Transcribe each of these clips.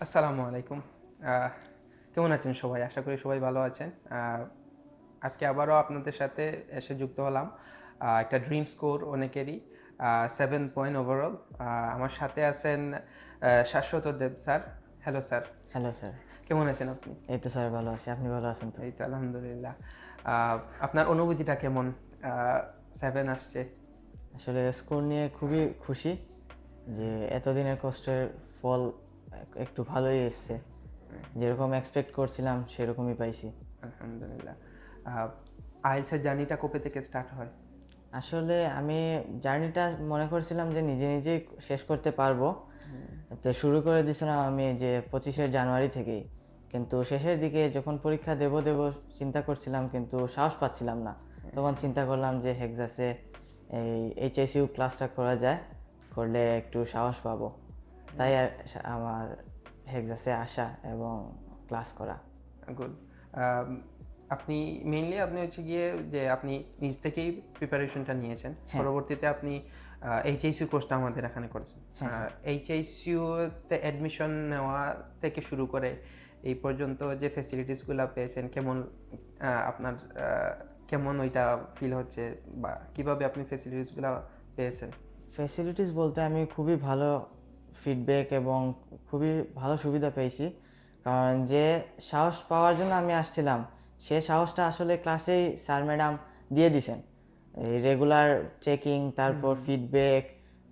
আসসালামু আলাইকুম। আহ, কেমন আছেন সবাই? আশা করি সবাই ভালো আছেন। আজকে আবারও আপনাদের সাথে এসে যুক্ত হলাম। একটা ড্রিম স্কোর অনেকেরই 7 পয়েন্ট ওভারঅল। আমার সাথে আছেন Shashwata Deb sir. Hello sir, hello sir. কেমন আছেন আপনি? এই তো স্যার ভালো আছি। আপনি ভালো আছেন তো? এই তো আলহামদুলিল্লাহ। আপনার অনুভূতিটা কেমন? 7 আসছে। আসলে স্কোর নিয়ে খুবই খুশি যে এতদিনের কষ্টের ফল একটু ভালোই এসছে। যেরকম এক্সপেক্ট করছিলাম সেরকমই পাইছি। আলহামদুলিল্লাহ। আইএলটিএস এর জার্নিটা কবে থেকে স্টার্ট হয়? আসলে আমি জার্নিটা মনে করছিলাম যে নিজে নিজেই শেষ করতে পারবো, তো শুরু করে দিয়েছিলাম আমি যে 25শে জানুয়ারি থেকেই। কিন্তু শেষের দিকে যখন পরীক্ষা দেব দেব চিন্তা করছিলাম, কিন্তু সাহস পাচ্ছিলাম না। তখন চিন্তা করলাম যে হেক্সাসে এই এইচএসইউ ক্লাসটা করা যায়, করলে একটু সাহস পাবো। তাই আমার হেক্সাসে আসা এবং ক্লাস করা। গুড। আপনি মেইনলি আপনি হচ্ছে গিয়ে যে আপনি নিজ থেকেই প্রিপারেশনটা নিয়েছেন, হ্যাঁ, পরবর্তীতে আপনি এইচএসইউ কোর্সটা আমাদের এখানে করেছেন। হ্যাঁ, হ্যাঁ। এইচএসইউতে অ্যাডমিশন নেওয়া থেকে শুরু করে এই পর্যন্ত যে ফেসিলিটিসগুলো পেয়েছেন, কেমন আপনার কেমন ওইটা ফিল হচ্ছে, বা কিভাবে আপনি ফেসিলিটিসগুলো পেয়েছেন? ফ্যাসিলিটিস বলতে আমি খুবই ভালো ফিডব্যাক এবং খুবই ভালো সুবিধা পেয়েছি। কারণ যে সাহস পাওয়ার জন্য আমি আসছিলাম, সে সাহসটা আসলে ক্লাসেই স্যার ম্যাডাম দিয়ে দিছেন। এই রেগুলার চেকিং, তারপর ফিডব্যাক,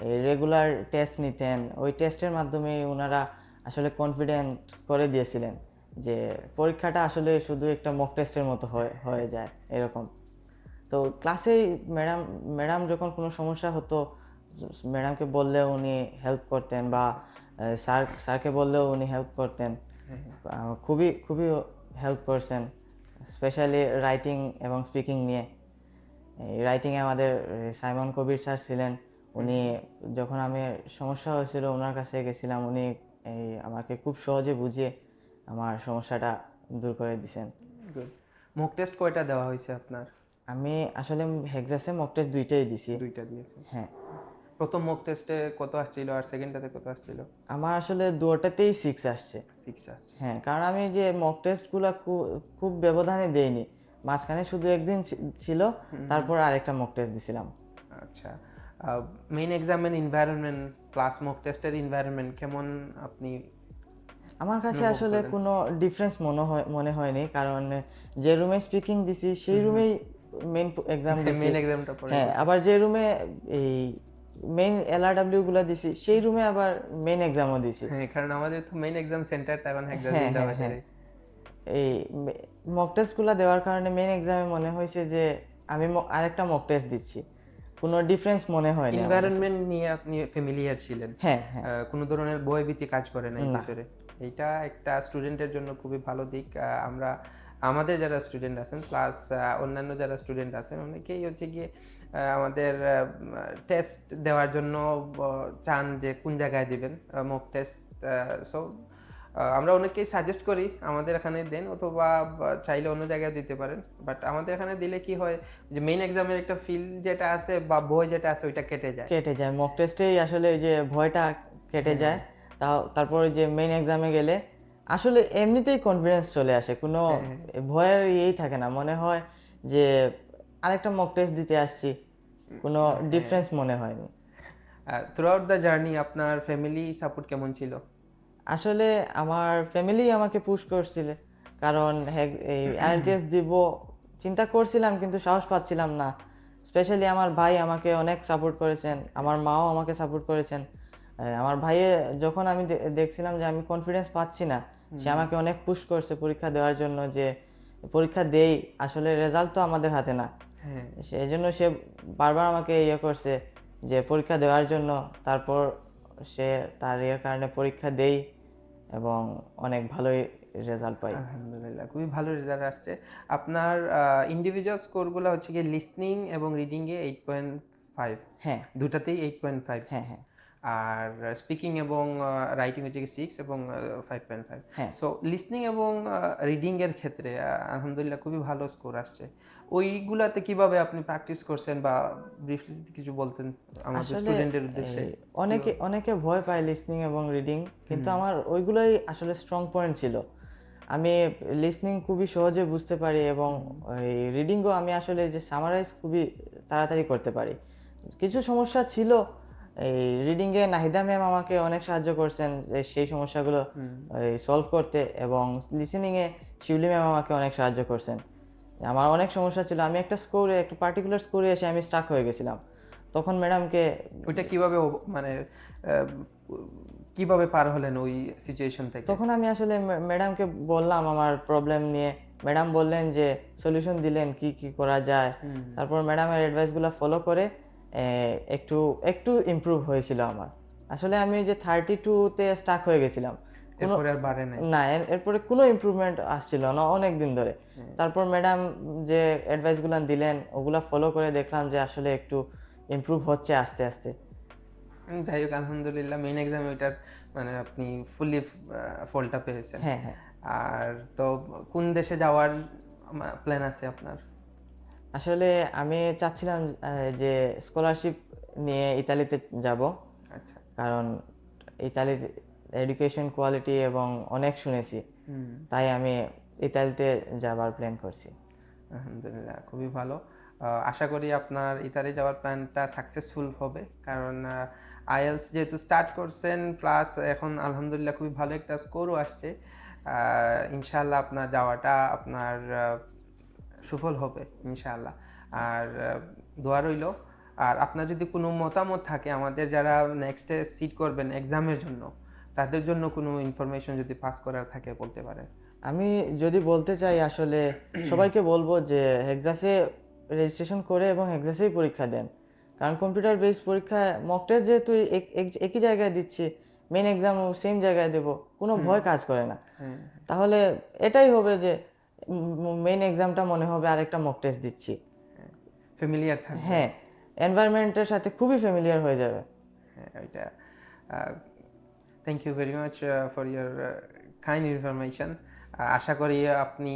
এই রেগুলার টেস্ট নিতেন। ওই টেস্টের মাধ্যমে ওনারা আসলে কনফিডেন্ট করে দিয়েছিলেন যে পরীক্ষাটা আসলে শুধু একটা মক টেস্টের মতো হয়ে যায় এরকম। তো ক্লাসেই ম্যাডাম ম্যাডাম যখন কোনো সমস্যা হতো, ম্যাডামকে বললেও উনি হেল্প করতেন, বা স্যারকে বললেও উনি হেল্প করতেন। খুবই খুবই হেল্প করছেন, স্পেশালি রাইটিং এবং স্পিকিং নিয়ে। এই রাইটিংয়ে আমাদের সাইমন কবির স্যার ছিলেন। উনি যখন আমি সমস্যা হয়েছিল ওনার কাছে গেছিলাম, উনি আমাকে খুব সহজে বুঝিয়ে আমার সমস্যাটা দূর করে দিয়েছেন। গুড। মক টেস্ট কয়টা দেওয়া হয়েছে আপনার? আমি আসলে হেক্সাসে মক টেস্ট দুইটাই দিছি। দুইটা দিয়েছেন। হ্যাঁ, প্রথম মক টেস্টে কত আসছিল আর সেকেন্ডটাতে কত আসছিল? আমার আসলে দুটোতেই 6 আসছে। 6 আসছে। হ্যাঁ, কারণ আমি যে মক টেস্টগুলো খুব ব্যবধানে দেইনি। মাঝখানে শুধু একদিন ছিল, তারপর আরেকটা মক টেস্ট দিছিলাম। আচ্ছা। মেইন এক্সামের এনভায়রনমেন্ট প্লাস মক টেস্টের এনভায়রনমেন্ট কেমন আপনি আমার কাছে অনুভব আসলে করলেন? কোনো ডিফারেন্স মনে হয়নি, কারণ যে রুমে স্পিকিং দিছি সেই রুমেই মেইন এক্সাম দিছি। মেইন এক্সামটা পরে হ্যাঁ, দিয়েছেন। আবার যে রুমে এই মেইন এলআরডব্লিউ গুলা দিছি সেই রুমে আবার মেইন এক্সামও দিছি। হ্যাঁ, কারণ আমাদের তো মেইন এক্সাম সেন্টারটা এখন হেক্সাস হ্যাঁ, ইন্ডা হ্যাঁ, হ্যাঁ। বাজারে। এই মক টেস্টগুলো দেওয়ার কারণে মেইন এক্সামে মনে হয়েছে যে আমি আরেকটা মক টেস্ট দিচ্ছি। কোনো ডিফারেন্স মনে হয়নি আমার কাছে। এনভায়রনমেন্ট নিয়ে আপনি ফ্যামিলিয়ার ছিলেন। হ্যাঁ, হ্যাঁ। কোনো ধরনের ভয়ভীতি কাজ করে না এর না। ভিতরে। এইটা একটা স্টুডেন্টের জন্য খুবই ভালো দিক। আমাদের যারা স্টুডেন্ট আছেন প্লাস অন্যান্য যারা স্টুডেন্ট আছেন অনেকেই হচ্ছে গিয়ে আমাদের টেস্ট দেওয়ার জন্য চান যে কোন জায়গায় দিবেন মক টেস্ট। সো আমরা অনেকেই সাজেস্ট করি আমাদের এখানে দেন, অথবা চাইলে অন্য জায়গায় দিতে পারেন। বাট আমাদের এখানে দিলে কি হয়, যে মেইন এক্সামের একটা ফিল যেটা আছে বা ভয় যেটা আছে ওইটা কেটে যায়। কেটে যায়। মক টেস্টেই আসলে ওই যে ভয়টা কেটে যায়। তারপরে যে মেইন এক্সামে গেলে আসলে এমনিতেই কনফিডেন্স চলে আসে। কোনো হ্যাঁ, ভয়ের ইয়েই থাকে না। মনে হয় যে আরেকটা মক টেস্ট দিতে আসছি। কোনো হ্যাঁ। ডিফারেন্স মনে হয়নি। থ্রু আউট দ্য জার্নি আপনার ফ্যামিলি সাপোর্ট কেমন ছিল? আসলে আমার ফ্যামিলি আমাকে পুশ করছিল, কারণ এই আইএলটিএস দিব চিন্তা করছিলাম, কিন্তু সাহস পাচ্ছিলাম না। স্পেশালি আমার ভাই আমাকে অনেক সাপোর্ট করেছেন, আমার মাও আমাকে সাপোর্ট করেছেন। আমার ভাইয়ে যখন আমি দেখছিলাম যে আমি কনফিডেন্স পাচ্ছি না, সে আমাকে অনেক পুশ করছে পরীক্ষা দেওয়ার জন্য, যে পরীক্ষা দেই, আসলে রেজাল্ট তো আমাদের হাতে না। হ্যাঁ। সেই জন্য সে বারবার আমাকে করছে যে পরীক্ষা দেওয়ার জন্য। তারপর সে তার কারণে পরীক্ষা দেই এবং অনেক ভালোই রেজাল্ট পাই। আলহামদুলিল্লাহ, খুবই ভালো রেজাল্ট আসছে। আপনার ইন্ডিভিজুয়াল স্কোরগুলো হচ্ছে গিয়ে লিসনিং এবং রিডিংয়ে 8.5, হ্যাঁ, দুটাতেই 8.5। হ্যাঁ, হ্যাঁ। আর স্পিকিং এবং রাইটিং হচ্ছে 6 এবং 5.5। হ্যাঁ। সো লিসনিং এবং রিডিং এর ক্ষেত্রে আলহামদুলিল্লাহ খুবই ভালো স্কোর আসছে। ওইগুলাতে কিভাবে আপনি প্র্যাকটিস করছেন বা ব্রিফলি যদি কিছু বলতেন আমাদের আসলে স্টুডেন্টের উদ্দেশ্যে? অনেকে অনেকে ভয় পায় লিসনিং এবং রিডিং, কিন্তু আমার ওইগুলোই আসলে স্ট্রং পয়েন্ট ছিল। আমি লিসনিং খুবই সহজে বুঝতে পারি এবং ওই রিডিংও আমি আসলে যে সামারাইজ খুবই তাড়াতাড়ি করতে পারি। কিছু সমস্যা ছিল এই রিডিংয়ে, নাহিদা ম্যাম আমাকে অনেক সাহায্য করছেন সেই সমস্যাগুলো সলভ করতে, এবং লিসেনিংয়ে শিউলি ম্যাম আমাকে অনেক সাহায্য করছেন। আমার অনেক সমস্যা ছিল, আমি একটা পার্টিকুলার স্কোরে এসে আমি স্টাক হয়ে গেছিলাম। তখন ম্যাডামকে ওইটা কিভাবে মানে আহ, কিভাবে পার হলেন ওই সিচুয়েশন থেকে? তখন আমি আসলে ম্যাডামকে বললাম আমার প্রবলেম নিয়ে। ম্যাডাম বললেন যে সলিউশন দিলেন কি কি করা যায়। তারপর ম্যাডামের অ্যাডভাইসগুলো ফলো করে একটু একটু ইমপ্রুভ হয়েছিল আমার। আসলে আমি যে 32-তে স্টাক হয়ে গেছিলাম, কোনো এরপরে আর বাড়ে নাই? না, এরপরে কোনো ইমপ্রুভমেন্ট আসছিল না অনেক দিন ধরে। তারপর ম্যাডাম যে অ্যাডভাইসগুলো দিলেন ওগুলা ফলো করে দেখলাম যে আসলে একটু ইমপ্রুভ হচ্ছে আস্তে আস্তে। যাই হোক আলহামদুলিল্লাহ মেইন এক্সামে ওইটার মানে আপনি ফুললি ফলটা পেয়েছেন। হ্যাঁ, হ্যাঁ। আর তো কোন দেশে যাওয়ার প্ল্যান আছে আপনার? আসলে আমি চাচ্ছিলাম যে স্কলারশিপ নিয়ে ইতালিতে যাব, আচ্ছা। কারণ ইতালির এডুকেশন কোয়ালিটি এবং অনেক শুনেছি, তাই আমি ইতালিতে যাবার প্ল্যান করছি। আলহামদুলিল্লাহ খুবই ভালো। আশা করি আপনার ইতালি যাওয়ার প্ল্যানটা সাকসেসফুল হবে, কারণ আইএলস যেহেতু স্টার্ট করছেন প্লাস এখন আলহামদুলিল্লাহ খুবই ভালো একটা স্কোরও আসছে। ইনশাআল্লাহ আপনার যাওয়াটা আপনার সুফল হবে ইনশাআল্লাহ। আর দোয়া রইল। আর আপনার যদি কোনো মতামত থাকে আমাদের যারা নেক্সটে সিট করবেন এক্সামের জন্য, তাদের জন্য কোনো ইনফরমেশন যদি পাস করার থাকে বলতে পারেন। আমি যদি বলতে চাই আসলে সবাইকে বলবো যে হেক্সাসে রেজিস্ট্রেশন করে এবং হেক্সাসেই পরীক্ষা দেন, কারণ কম্পিউটার বেসড পরীক্ষা মক টেস্ট যেহেতু একই জায়গায় দিচ্ছি, মেন এক্সামও সেম জায়গায় দেব, কোনো ভয় কাজ করে না। তাহলে এটাই হবে যে মেইন এক্সামটা মনে হবে আরেকটা মক টেস্ট দিচ্ছি। ফ্যামিলিয়ার থাকবে। হ্যাঁ, এনভায়রনমেন্টের সাথে খুবই ফ্যামিলিয়ার হয়ে যাবে। হ্যাঁ, ওইটা। Thank you very much for your kind information. আশা করি আপনি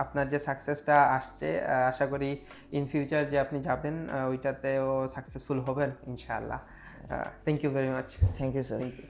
আপনার যে সাকসেসটা আসছে, আশা করি ইন ফিউচার যে আপনি যাবেন ওইটাতেও সাকসেসফুল হবেন ইনশাআল্লাহ। Thank you very much. Thank you sir. Thank you.